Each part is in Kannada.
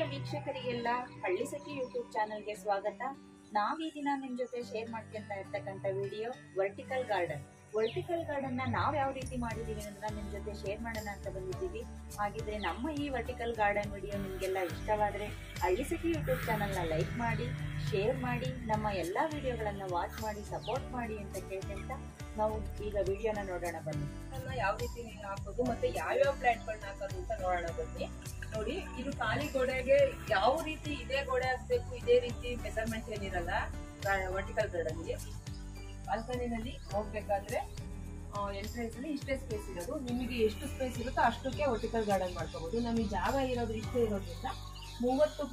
ಆತ್ಮೀಯ ವೀಕ್ಷಕರಿಗೆಲ್ಲ ಹಳ್ಳಿಸಖಿ ಯೂಟ್ಯೂಬ್ ಚಾನೆಲ್ಗೆ ಸ್ವಾಗತ. ನಾವೀ ದಿನ ನಿಮ್ ಜೊತೆ ಶೇರ್ ಮಾಡ್ಕೊಂತ ಇರ್ತಕ್ಕಂಥ video vertical garden. Vertical garden ನ ನಾವ್ ಯಾವ ರೀತಿ ಮಾಡಿದೀವಿ ಅಂತ ನಿಮ್ ಜೊತೆ ಶೇರ್ ಮಾಡೋಣ ಅಂತ ಬಂದಿದ್ದೀವಿ. ಹಾಗಿದ್ರೆ ನಮ್ಮ ಈ ವರ್ಟಿಕಲ್ ಗಾರ್ಡನ್ ವಿಡಿಯೋ ನಿಮ್ಗೆಲ್ಲ ಇಷ್ಟವಾದ್ರೆ ಹಳ್ಳಿಸಖಿ ಯೂಟ್ಯೂಬ್ ಚಾನೆಲ್ ನ ಲೈಕ್ ಮಾಡಿ, ಶೇರ್ ಮಾಡಿ, ನಮ್ಮ ಎಲ್ಲಾ ವಿಡಿಯೋಗಳನ್ನ ವಾಚ್ ಮಾಡಿ, ಸಪೋರ್ಟ್ ಮಾಡಿ ಅಂತ ಕೇಳ್ಕೊಂತ ನಾವು ಈಗ ವಿಡಿಯೋನ ನೋಡೋಣ ಬನ್ನಿ. ಯಾವ ರೀತಿ ನೀರು ಹಾಕೋದು ಮತ್ತೆ ಯಾವ್ಯಾವ ಪ್ಲಾಂಟ್ ಗಳನ್ನ ಹಾಕೋದು ಅಂತ ನೋಡೋಣ ಬನ್ನಿ. ನೋಡಿ, ಇದು ಖಾಲಿ ಗೋಡೆಗೆ ಯಾವ ರೀತಿ ಇದೇ ಗೋಡೆ ಹಾಕ್ಬೇಕು, ಇದೇ ರೀತಿ ಮೆಜರ್ಮೆಂಟ್ ಏನಿರಲ್ಲ ವರ್ಟಿಕಲ್ ಗಾರ್ಡನ್ಗೆ. ಬಾಲ್ಕನಿನಲ್ಲಿ ಹೋಗ್ಬೇಕಾದ್ರೆ ಎಂಟ್ರೆನ್ಸ್ ಅಲ್ಲಿ ಇಷ್ಟೇ ಸ್ಪೇಸ್ ಇರೋದು. ನಿಮಗೆ ಎಷ್ಟು ಸ್ಪೇಸ್ ಇರುತ್ತೋ ಅಷ್ಟಕ್ಕೆ ವರ್ಟಿಕಲ್ ಗಾರ್ಡನ್ ಮಾಡ್ಕೋಬಹುದು. ನಮಗೆ ಜಾಗ ಇರೋದು ಇಷ್ಟೇ ಇರೋದ್ರಿಂದ 30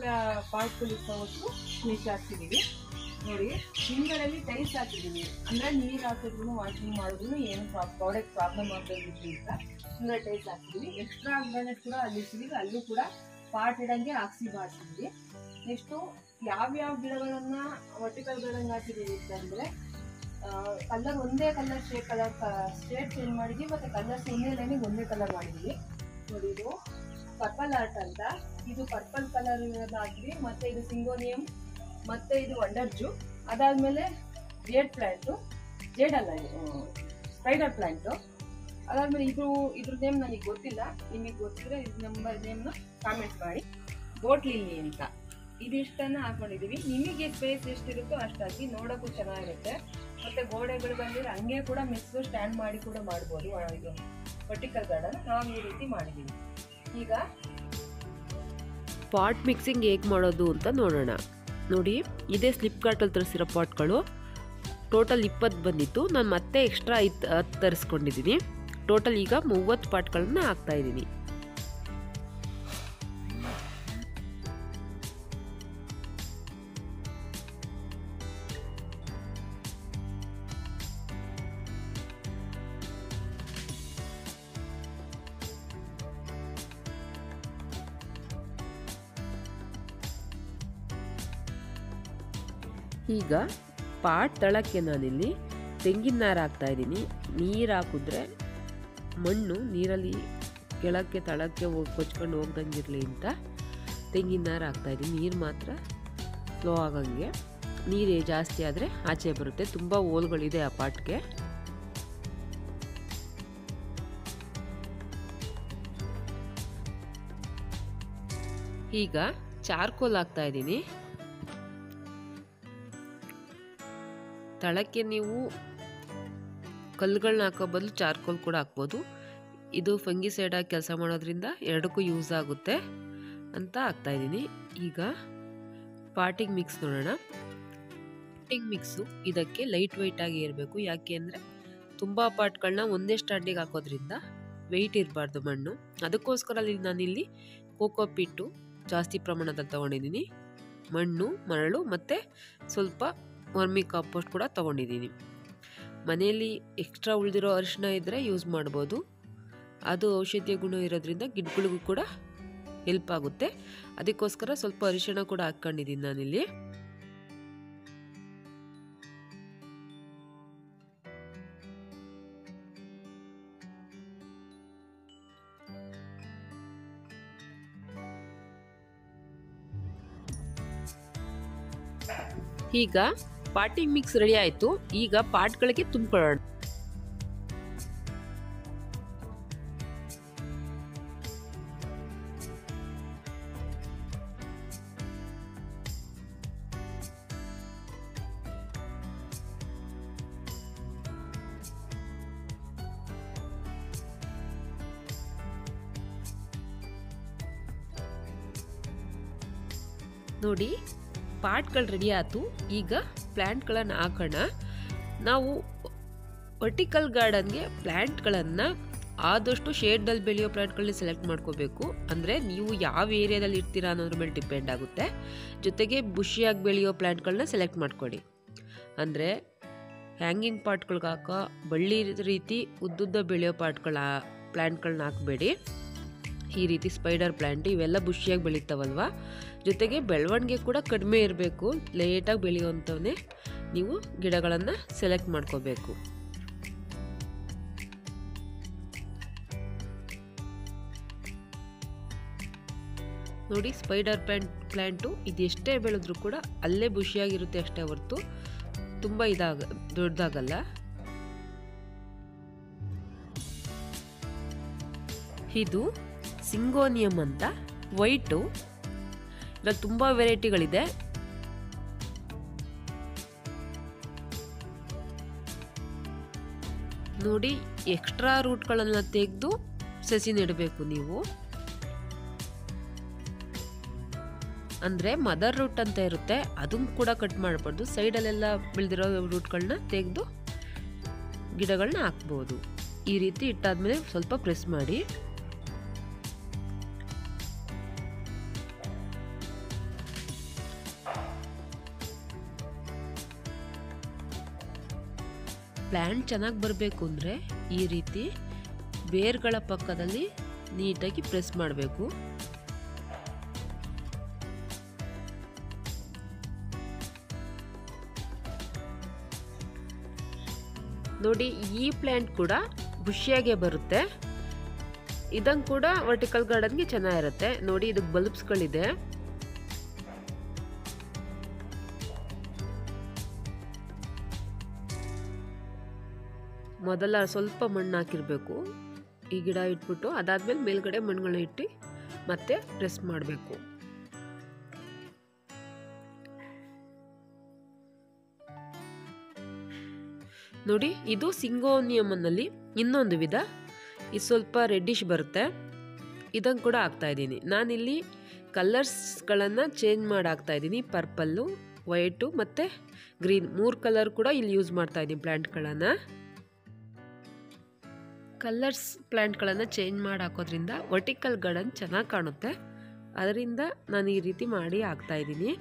ಪಾಟ್ಗಳು ಇಷ್ಟವಷ್ಟು ಸ್ಪೇಸ್ ಹಾಕ್ತಿದೀವಿ. ನೋಡಿ, ಹಿಂಗಳಲ್ಲಿ ಟೈಲ್ಸ್ ಹಾಕಿದೀವಿ. ಅಂದ್ರೆ ನೀರ್ ಹಾಕಿದ್ರು ವಾಷಿಂಗ್ ಮಾಡಿದ್ರು ಏನು ಪ್ರಾಡಕ್ಟ್ ಪ್ರಾಬ್ಲಮ್ ಆಗ್ಬೇಕು ಅಂತ ಹಿಂಗಡೆ ಟೈಲ್ಸ್ ಹಾಕಿದೀವಿ. ಎಕ್ಸ್ಟ್ರಾ ಗ್ರಾನೈಟ್ ಕೂಡ ಅಲ್ಲಿ ಇಟ್ಟಿದೀವಿ. ಅಲ್ಲೂ ಕೂಡ ಪಾಟ್ ಇಡಂಗೆ ಹಾಕ್ಸಿ ಬಾಡ್ಸಿದ್ವಿ. ನೆಕ್ಸ್ಟ್ ಯಾವ್ಯಾವ ಗಿಡಗಳನ್ನ ವರ್ಟಿಕಲ್ ಗಾರ್ಡನ್ ಹಾಕಿದೀವಿ ಅಂತಂದ್ರೆ ಕಲರ್ ಒಂದೇ ಕಲರ್ ಶೇಡ್ ಚೇಂಜ್ ಮಾಡಿದ್ವಿ. ಮತ್ತೆ ಕಲರ್ಸ್ ಒಂದೇ ಲೈನಿಗೆ ಒಂದೇ ಕಲರ್ ಮಾಡಿದೀವಿ. ನೋಡಿ, ಇದು ಪರ್ಪಲ್ ಆರ್ಟ್ ಅಂತ. ಇದು ಪರ್ಪಲ್ ಕಲರ್ ಹಾಕಿದ್ವಿ. ಮತ್ತೆ ಇದು ಸಿಂಗೋನಿಯಂ, ಮತ್ತೆ ಇದು ವಂಡರ್ ಜೂ. ಅದಾದ್ಮೇಲೆ ಜೇಡ್ ಪ್ಲಾಂಟು, ಜೇಡ್ ಅಲ್ಲ ಸ್ಪೈಡರ್ ಪ್ಲಾಂಟು. ಅದಾದ್ಮೇಲೆ ಇದ್ರ ನೇಮ್ ನನಗೆ ಗೊತ್ತಿಲ್ಲ, ನಿಮಗೆ ಗೊತ್ತಿದ್ರೆ ಇದ್ರ ನೇಮ್ನ ಕಾಮೆಂಟ್ ಮಾಡಿ. ಬೋಟ್ ಲಿಲ್ಲಿ ಅಂತ ಇದಿಷ್ಟನ್ನ ಹಾಕೊಂಡಿದೀವಿ. ನಿಮಗೆ ಸ್ಪೇಸ್ ಎಷ್ಟಿರುತ್ತೋ ಅಷ್ಟು ಹಾಕಿ, ನೋಡೋಕ್ಕೂ ಚೆನ್ನಾಗಿರುತ್ತೆ. ಮತ್ತೆ ಗೋಡೆಗಳು ಬಂದಿದ್ರೆ ಹಂಗೆ ಕೂಡ ಮಿಕ್ಸ್ ಸ್ಟ್ಯಾಂಡ್ ಮಾಡಿ ಕೂಡ ಮಾಡ್ಬೋದು. ಇದು ವರ್ಟಿಕಲ್ ಗಾರ್ಡನ್ ನಾವು ಈ ರೀತಿ ಮಾಡಿದೀವಿ. ಈಗ ಪಾಟ್ ಮಿಕ್ಸಿಂಗ್ ಹೇಗೆ ಮಾಡೋದು ಅಂತ ನೋಡೋಣ. ನೋಡಿ, ಇದೇ ಫ್ಲಿಪ್ಕಾರ್ಟಲ್ಲಿ ತರಿಸಿರೋ ಪಾಟ್ಗಳು ಟೋಟಲ್ 20 ಬಂದಿತ್ತು. ನಾನು ಮತ್ತೆ ಎಕ್ಸ್ಟ್ರಾ 10 ತರಿಸ್ಕೊಂಡಿದ್ದೀನಿ. ಟೋಟಲ್ ಈಗ 30 ಪಾಟ್ಗಳನ್ನ ಹಾಕ್ತಾ ಇದ್ದೀನಿ. ಈಗ ಪಾಟ್ ತಳಕ್ಕೆ ನಾನಿಲ್ಲಿ ತೆಂಗಿನ ನಾರು ಹಾಕ್ತಾ ಇದ್ದೀನಿ. ನೀರು ಹಾಕಿದ್ರೆ ಮಣ್ಣು ನೀರಲ್ಲಿ ಕೆಳಕ್ಕೆ ತಳಕ್ಕೆ ಕೊಚ್ಕೊಂಡು ಹೋಗ್ದಂಗಿರಲಿ ಅಂತ ತೆಂಗಿನ ನಾರು ಹಾಕ್ತಾ ಇದ್ದೀನಿ. ನೀರು ಮಾತ್ರ ಫ್ಲೋ ಆಗಂಗೆ. ನೀರು ಜಾಸ್ತಿ ಆದರೆ ಆಚೆ ಬರುತ್ತೆ. ತುಂಬ ಹೋಲ್ಗಳಿದೆ ಆ ಪಾಟ್ಗೆ. ಈಗ ಚಾರ್ಕೋಲ್ ಹಾಕ್ತಾ ಇದ್ದೀನಿ. ತಳಕ್ಕೆ ನೀವು ಕಲ್ಲುಗಳನ್ನ ಹಾಕೋ ಬದಲು ಚಾರ್ಕೋಲ್ ಕೂಡ ಹಾಕ್ಬೋದು. ಇದು ಫಂಗಿಸೈಡ್ ಆಗಿ ಕೆಲಸ ಮಾಡೋದ್ರಿಂದ ಎರಡಕ್ಕೂ ಯೂಸ್ ಆಗುತ್ತೆ ಅಂತ ಹಾಕ್ತಾ ಇದ್ದೀನಿ. ಈಗ ಪಾಟಿಂಗ್ ಮಿಕ್ಸ್ ನೋಡೋಣ. ಪಾಟಿಂಗ್ ಮಿಕ್ಸು ಇದಕ್ಕೆ ಲೈಟ್ ವೆಯ್ಟ್ ಆಗಿ ಇರಬೇಕು. ಯಾಕೆ ಅಂದರೆ ತುಂಬ ಪಾಟ್ಗಳನ್ನ ಒಂದೇ ಸ್ಟ್ಯಾಂಡಿಗೆ ಹಾಕೋದ್ರಿಂದ ವೆಯ್ಟ್ ಇರಬಾರ್ದು ಮಣ್ಣು. ಅದಕ್ಕೋಸ್ಕರ ನಾನಿಲ್ಲಿ ಕೋಕೋ ಪಿಟ್ಟು ಜಾಸ್ತಿ ಪ್ರಮಾಣದಲ್ಲಿ ತೊಗೊಂಡಿದ್ದೀನಿ. ಮಣ್ಣು, ಮರಳು ಮತ್ತು ಸ್ವಲ್ಪ ವರ್ಮಿ ಕಾಂಪೋಸ್ಟ್ ಕೂಡ ತೊಗೊಂಡಿದ್ದೀನಿ. ಮನೆಯಲ್ಲಿ ಎಕ್ಸ್ಟ್ರಾ ಉಳಿದಿರೋ ಅರಿಶಿನ ಇದ್ದರೆ ಯೂಸ್ ಮಾಡ್ಬೋದು. ಅದು ಔಷಧೀಯ ಗುಣ ಇರೋದ್ರಿಂದ ಗಿಡಗಳಿಗೂ ಕೂಡ ಹೆಲ್ಪ್ ಆಗುತ್ತೆ. ಅದಕ್ಕೋಸ್ಕರ ಸ್ವಲ್ಪ ಅರಿಶಿನ ಕೂಡ ಹಾಕ್ಕೊಂಡಿದ್ದೀನಿ ನಾನಿಲ್ಲಿ. ಈಗ ಪಾಟಿಂಗ್ ಮಿಕ್ಸ್ ರೆಡಿ ಆಯಿತು. ಈಗ ಪಾಟ್ಗಳಿಗೆ ತುಂಬಿಕೊಳ್ಳೋಣ. ನೋಡಿ, ಪಾಟ್ಗಳು ರೆಡಿ ಆಯ್ತು. ಈಗ ಪ್ಲ್ಯಾಂಟ್ಗಳನ್ನು ಹಾಕೋಣ. ನಾವು ವರ್ಟಿಕಲ್ ಗಾರ್ಡನ್ಗೆ ಪ್ಲ್ಯಾಂಟ್ಗಳನ್ನು ಆದಷ್ಟು ಶೇಡ್ನಲ್ಲಿ ಬೆಳೆಯೋ ಪ್ಲ್ಯಾಂಟ್ಗಳನ್ನ ಸೆಲೆಕ್ಟ್ ಮಾಡ್ಕೋಬೇಕು. ಅಂದರೆ ನೀವು ಯಾವ ಏರಿಯಾದಲ್ಲಿ ಇರ್ತೀರಾ ಅನ್ನೋದ್ರ ಮೇಲೆ ಡಿಪೆಂಡ್ ಆಗುತ್ತೆ. ಜೊತೆಗೆ ಬುಷಿಯಾಗಿ ಬೆಳೆಯೋ ಪ್ಲ್ಯಾಂಟ್ಗಳನ್ನ ಸೆಲೆಕ್ಟ್ ಮಾಡ್ಕೊಳ್ಳಿ. ಅಂದರೆ ಹ್ಯಾಂಗಿಂಗ್ ಪಾಟ್ಗಳ್ಗೆ ಹಾಕೋ ಬಳ್ಳಿ ರೀತಿ ಉದ್ದುದ್ದ ಬೆಳೆಯೋ ಪ್ಲ್ಯಾಂಟ್ಗಳನ್ನ ಹಾಕಬೇಡಿ. ಈ ರೀತಿ ಸ್ಪೈಡರ್ ಪ್ಲ್ಯಾಂಟ್ ಇವೆಲ್ಲ ಬುಷಿಯಾಗಿ ಬೆಳೀತಾವಲ್ವ. ಜೊತೆಗೆ ಬೆಳವಣಿಗೆ ಕೂಡ ಕಡಿಮೆ ಇರಬೇಕು. ಲೇಟಾಗಿ ಬೆಳೆಯುವಂಥವನ್ನೇ ನೀವು ಗಿಡಗಳನ್ನು ಸೆಲೆಕ್ಟ್ ಮಾಡ್ಕೋಬೇಕು. ನೋಡಿ ಸ್ಪೈಡರ್ ಪ್ಲ್ಯಾಂಟು ಇದು ಎಷ್ಟೇ ಬೆಳೆದ್ರೂ ಕೂಡ ಅಲ್ಲೇ ಬುಷಿಯಾಗಿರುತ್ತೆ ಅಷ್ಟೇ ಹೊರತು ತುಂಬ ದೊಡ್ಡದಾಗಲ್ಲ. ಇದು ಸಿಂಗೋನಿಯಂ ಅಂತ ವೈಟು, ಇದ್ರಲ್ಲಿ ತುಂಬ ವೆರೈಟಿಗಳಿದೆ. ನೋಡಿ ಎಕ್ಸ್ಟ್ರಾ ರೂಟ್ಗಳನ್ನು ತೆಗೆದು ಸಸಿ ನೆಡಬೇಕು ನೀವು. ಅಂದರೆ ಮದರ್ ರೂಟ್ ಅಂತ ಇರುತ್ತೆ, ಅದನ್ನು ಕೂಡ ಕಟ್ ಮಾಡಬಾರ್ದು. ಸೈಡಲ್ಲೆಲ್ಲ ಬೆಳೆದಿರೋ ರೂಟ್ಗಳನ್ನ ತೆಗೆದು ಗಿಡಗಳನ್ನ ಹಾಕ್ಬೋದು. ಈ ರೀತಿ ಇಟ್ಟಾದ್ಮೇಲೆ ಸ್ವಲ್ಪ ಪ್ರೆಸ್ ಮಾಡಿ. ಪ್ಲ್ಯಾಂಟ್ ಚೆನ್ನಾಗಿ ಬರಬೇಕು ಅಂದರೆ ಈ ರೀತಿ ಬೇರ್ಗಳ ಪಕ್ಕದಲ್ಲಿ ನೀಟಾಗಿ ಪ್ರೆಸ್ ಮಾಡಬೇಕು. ನೋಡಿ ಈ ಪ್ಲ್ಯಾಂಟ್ ಕೂಡ ಬುಷಿಯಾಗೆ ಬರುತ್ತೆ. ಇದನ್ನು ಕೂಡ ವರ್ಟಿಕಲ್ ಗಾರ್ಡನ್ಗೆ ಚೆನ್ನಾಗಿರುತ್ತೆ. ನೋಡಿ ಇದಕ್ಕೆ ಬಲ್ಬ್ಸ್ಗಳಿದೆ. ಮೊದಲ ಸ್ವಲ್ಪ ಮಣ್ಣು ಹಾಕಿರಬೇಕು. ಈ ಗಿಡ ಇಟ್ಬಿಟ್ಟು ಅದಾದ್ಮೇಲೆ ಮೇಲ್ಗಡೆ ಮಣ್ಣುಗಳನ್ನ ಇಟ್ಟು ಮತ್ತೆ ಪ್ರೆಸ್ ಮಾಡಬೇಕು. ನೋಡಿ ಇದು ಸಿಂಗೋನಿಯಂನಲ್ಲಿ ಇನ್ನೊಂದು ವಿಧ. ಇದು ಸ್ವಲ್ಪ ರೆಡ್ಡಿಶ್ ಬರುತ್ತೆ. ಇದನ್ನು ಕೂಡ ಹಾಕ್ತಾ ಇದ್ದೀನಿ. ನಾನಿಲ್ಲಿ ಕಲರ್ಸ್ಗಳನ್ನು ಚೇಂಜ್ ಮಾಡಿ ಹಾಕ್ತಾ ಇದ್ದೀನಿ. ಪರ್ಪಲ್ಲು, ವೈಟು ಮತ್ತು ಗ್ರೀನ್ 3 ಕಲರ್ ಕೂಡ ಇಲ್ಲಿ ಯೂಸ್ ಮಾಡ್ತಾ ಇದ್ದೀನಿ ಪ್ಲ್ಯಾಂಟ್ಗಳನ್ನು. ಕಲರ್ಸ್ ಪ್ಲ್ಯಾಂಟ್ಗಳನ್ನು ಚೇಂಜ್ ಮಾಡಿ ಹಾಕೋದ್ರಿಂದ ವರ್ಟಿಕಲ್ ಗಾರ್ಡನ್ ಚೆನ್ನಾಗಿ ಕಾಣುತ್ತೆ. ಅದರಿಂದ ನಾನು ಈ ರೀತಿ ಮಾಡಿ ಹಾಕ್ತಾಯಿದ್ದೀನಿ.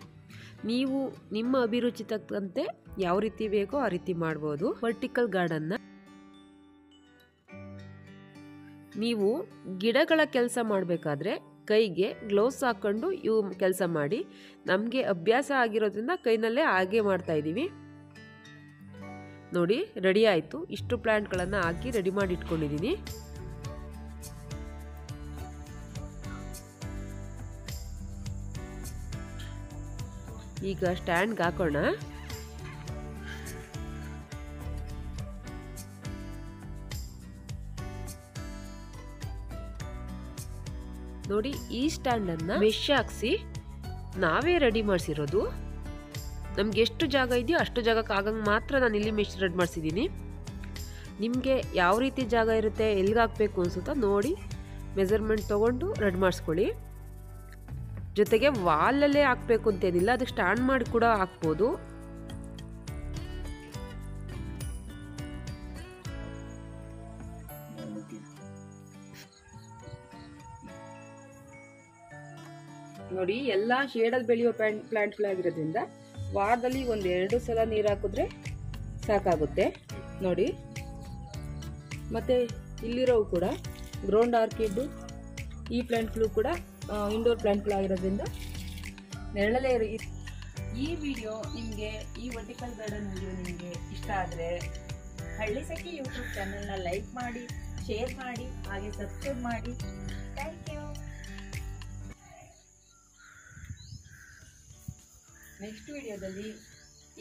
ನೀವು ನಿಮ್ಮ ಅಭಿರುಚಿ ತಕ್ಕಂತೆ ಯಾವ ರೀತಿ ಬೇಕೋ ಆ ರೀತಿ ಮಾಡ್ಬೋದು. ವರ್ಟಿಕಲ್ ಗಾರ್ಡನ್ನ ನೀವು ಗಿಡಗಳ ಕೆಲಸ ಮಾಡಬೇಕಾದ್ರೆ ಕೈಗೆ ಗ್ಲೌಸ್ ಹಾಕ್ಕೊಂಡು ಇವು ಕೆಲಸ ಮಾಡಿ. ನಮಗೆ ಅಭ್ಯಾಸ ಆಗಿರೋದ್ರಿಂದ ಕೈನಲ್ಲೇ ಹಾಗೆ ಮಾಡ್ತಾಯಿದ್ದೀವಿ. ನೋಡಿ ರೆಡಿ ಆಯಿತು. ಇಷ್ಟು ಪ್ಲ್ಯಾಂಟ್ಗಳನ್ನು ಹಾಕಿ ರೆಡಿ ಮಾಡಿ ಇಟ್ಕೊಂಡಿದ್ದೀನಿ. ಈಗ ಸ್ಟ್ಯಾಂಡ್ಗೆ ಹಾಕೋಣ. ನೋಡಿ ಈ ಸ್ಟ್ಯಾಂಡನ್ನು ಮೆಶ್ ಹಾಕ್ಸಿ ನಾವೇ ರೆಡಿ ಮಾಡಿಸಿರೋದು. ನಮ್ಗೆ ಎಷ್ಟು ಜಾಗ ಇದೆಯೋ ಅಷ್ಟು ಜಾಗಕ್ಕೆ ಆಗಂಗೆ ಮಾತ್ರ ನಾನು ಇಲ್ಲಿ ಮೆಶ್ ರೆಡಿ ಮಾಡಿಸಿದ್ದೀನಿ. ನಿಮಗೆ ಯಾವ ರೀತಿ ಜಾಗ ಇರುತ್ತೆ, ಎಲ್ಲಿಗೆ ಹಾಕಬೇಕು ಅನ್ಸುತ್ತಾ ನೋಡಿ ಮೆಜರ್ಮೆಂಟ್ ತೊಗೊಂಡು ರೆಡಿ ಮಾಡಿಸ್ಕೊಳ್ಳಿ. ಜೊತೆಗೆ ವಾಲಲ್ಲೇ ಹಾಕಬೇಕು ಅಂತೇನಿಲ್ಲ, ಅದಕ್ಕೆ ಸ್ಟ್ಯಾಂಡ್ ಮಾಡಿ ಕೂಡ ಹಾಕ್ಬೋದು. ನೋಡಿ ಎಲ್ಲ ಶೇಡಲ್ಲಿ ಬೆಳೆಯೋ ಪ್ಲಾಂಟ್ಗಳಾಗಿರೋದ್ರಿಂದ ವಾರದಲ್ಲಿ 1-2 ಸಲ ನೀರು ಹಾಕಿದ್ರೆ ಸಾಕಾಗುತ್ತೆ. ನೋಡಿ ಮತ್ತೆ ಇಲ್ಲಿರೋವು ಕೂಡ ಗ್ರೌಂಡ್ ಆರ್ಕಿಡ್, ಈ ಪ್ಲಾಂಟ್ಗಳು ಕೂಡ ಇಂಡೋರ್ ಪ್ಲಾಂಟ್ಗಳಾಗಿರೋದ್ರಿಂದ ನೆರಳಲ್ಲೇ ಈ ವಿಡಿಯೋ ನಿಮಗೆ, ಈ ವರ್ಟಿಕಲ್ ಗಾರ್ಡನ್ ವಿಡಿಯೋ ನಿಮಗೆ ಇಷ್ಟ ಆದರೆ ಹಳ್ಳಿಸಖಿ ಯೂಟ್ಯೂಬ್ ಚಾನೆಲ್ನ ಲೈಕ್ ಮಾಡಿ, ಶೇರ್ ಮಾಡಿ, ಹಾಗೆ ಸಬ್ಸ್ಕ್ರೈಬ್ ಮಾಡಿ. Thank you. ನೆಕ್ಸ್ಟ್ ವಿಡಿಯೋದಲ್ಲಿ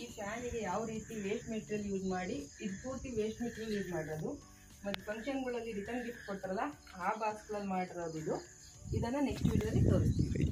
ಈ ಫ್ಯಾನಿಗೆ ಯಾವ ರೀತಿ ವೇಸ್ಟ್ ಮೆಟೀರಿಯಲ್ ಯೂಸ್ ಮಾಡಿ, ಇದು ಪೂರ್ತಿ ವೇಸ್ಟ್ ಮೆಟೀರಿಯಲ್ ಯೂಸ್ ಮಾಡೋದು, ಮತ್ತು ಫಂಕ್ಷನ್ಗಳಲ್ಲಿ ರಿಟರ್ನ್ ಗಿಫ್ಟ್ ಕೊಡ್ತಾರಲ್ಲ ಆ ಬಾಕ್ಸ್ಗಳಲ್ಲಿ ಮಾಡಿರೋದು ಇದನ್ನು ನೆಕ್ಸ್ಟ್ ವಿಡಿಯೋದಲ್ಲಿ ತೋರಿಸ್ತೀವಿ.